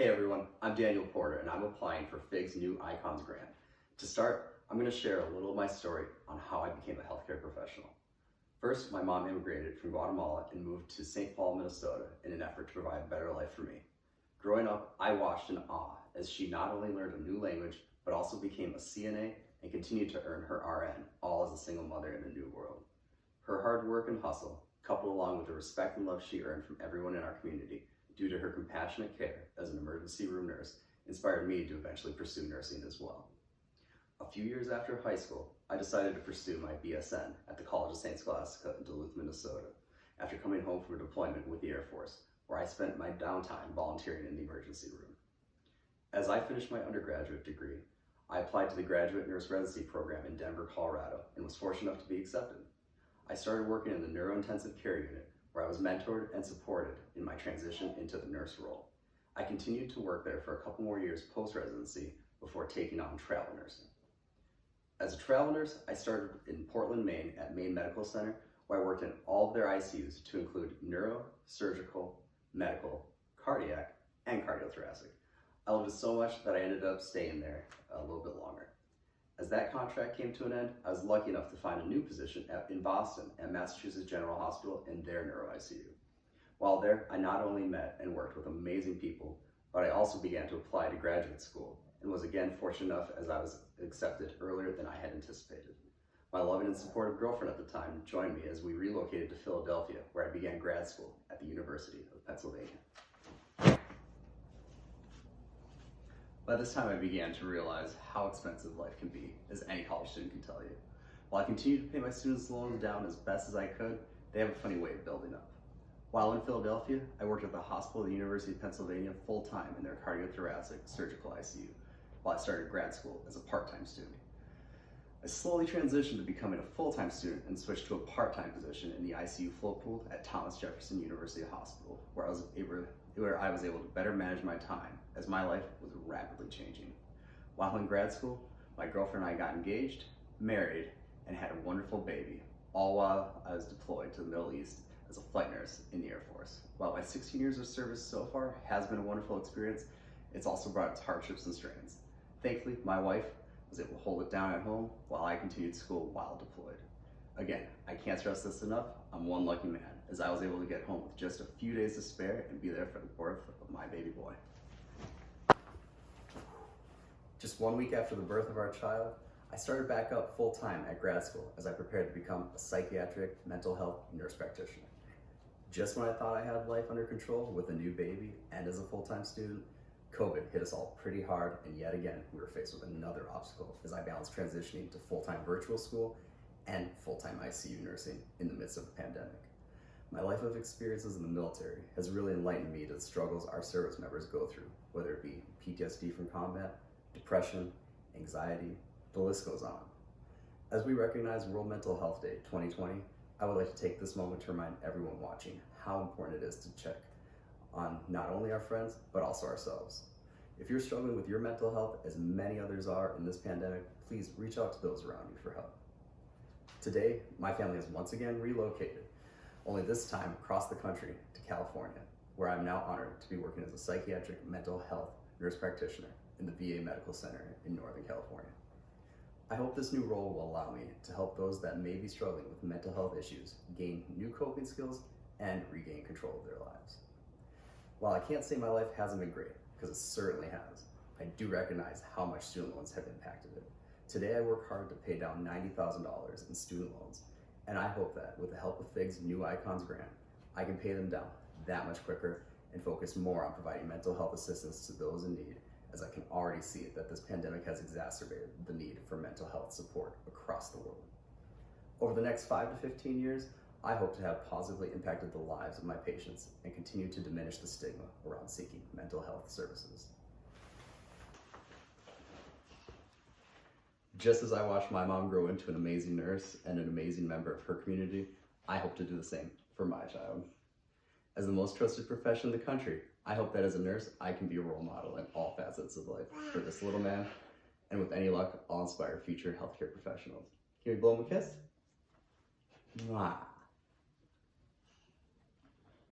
Hey everyone, I'm Daniel Porter and I'm applying for FIG's new Icons grant. To start, I'm going to share a little of my story on how I became a healthcare professional. First, my mom immigrated from Guatemala and moved to St. Paul, Minnesota in an effort to provide a better life for me. Growing up, I watched in awe as she not only learned a new language, but also became a CNA and continued to earn her RN, all as a single mother in a new world. Her hard work and hustle, coupled along with the respect and love she earned from everyone in our community, due to her compassionate care as an emergency room nurse, inspired me to eventually pursue nursing as well. A few years after high school, I decided to pursue my BSN at the College of St. Scholastica in Duluth, Minnesota, after coming home from a deployment with the Air Force, where I spent my downtime volunteering in the emergency room. As I finished my undergraduate degree, I applied to the Graduate Nurse Residency Program in Denver, Colorado, and was fortunate enough to be accepted. I started working in the neurointensive care unit, where I was mentored and supported in my transition into the nurse role. I continued to work there for a couple more years post-residency before taking on travel nursing. As a travel nurse, I started in Portland, Maine at Maine Medical Center, where I worked in all of their ICUs to include neuro, surgical, medical, cardiac, and cardiothoracic. I loved it so much that I ended up staying there a little bit longer. As that contract came to an end, I was lucky enough to find a new position in Boston at Massachusetts General Hospital in their neuro ICU. While there, I not only met and worked with amazing people, but I also began to apply to graduate school and was again fortunate enough as I was accepted earlier than I had anticipated. My loving and supportive girlfriend at the time joined me as we relocated to Philadelphia, where I began grad school at the University of Pennsylvania. By this time, I began to realize how expensive life can be, as any college student can tell you. While I continued to pay my students' loans down as best as I could, they have a funny way of building up. While in Philadelphia, I worked at the hospital of the University of Pennsylvania full-time in their cardiothoracic surgical ICU, while I started grad school as a part-time student. I slowly transitioned to becoming a full-time student and switched to a part-time position in the ICU float pool at Thomas Jefferson University Hospital, where I was able to better manage my time as my life was rapidly changing. While in grad school, my girlfriend and I got engaged, married, and had a wonderful baby, all while I was deployed to the Middle East as a flight nurse in the Air Force. While my 16 years of service so far has been a wonderful experience, it's also brought its hardships and strains. Thankfully, my wife was able to hold it down at home while I continued school while deployed. Again, I can't stress this enough, I'm one lucky man, as I was able to get home with just a few days to spare and be there for the birth of my baby boy. Just 1 week after the birth of our child, I started back up full-time at grad school as I prepared to become a psychiatric mental health nurse practitioner. Just when I thought I had life under control with a new baby and as a full-time student, COVID hit us all pretty hard, and yet again, we were faced with another obstacle as I balanced transitioning to full-time virtual school and full-time ICU nursing in the midst of the pandemic. My life of experiences in the military has really enlightened me to the struggles our service members go through, whether it be PTSD from combat, depression, anxiety, the list goes on. As we recognize World Mental Health Day 2020, I would like to take this moment to remind everyone watching how important it is to check on not only our friends, but also ourselves. If you're struggling with your mental health, as many others are in this pandemic, please reach out to those around you for help. Today, my family has once again relocated, only this time across the country to California, where I'm now honored to be working as a psychiatric mental health nurse practitioner in the VA Medical Center in Northern California. I hope this new role will allow me to help those that may be struggling with mental health issues gain new coping skills and regain control of their lives. While I can't say my life hasn't been great, because it certainly has, I do recognize how much student loans have impacted it. Today I work hard to pay down $90,000 in student loans, and I hope that with the help of FIG's new Icons grant, I can pay them down that much quicker and focus more on providing mental health assistance to those in need, as I can already see that this pandemic has exacerbated the need for mental health support across the world. Over the next 5 to 15 years, I hope to have positively impacted the lives of my patients and continue to diminish the stigma around seeking mental health services. Just as I watched my mom grow into an amazing nurse and an amazing member of her community, I hope to do the same for my child. As the most trusted profession in the country, I hope that as a nurse, I can be a role model in all facets of life for this little man, and with any luck, I'll inspire future healthcare professionals. Can we blow him a kiss? Mwah.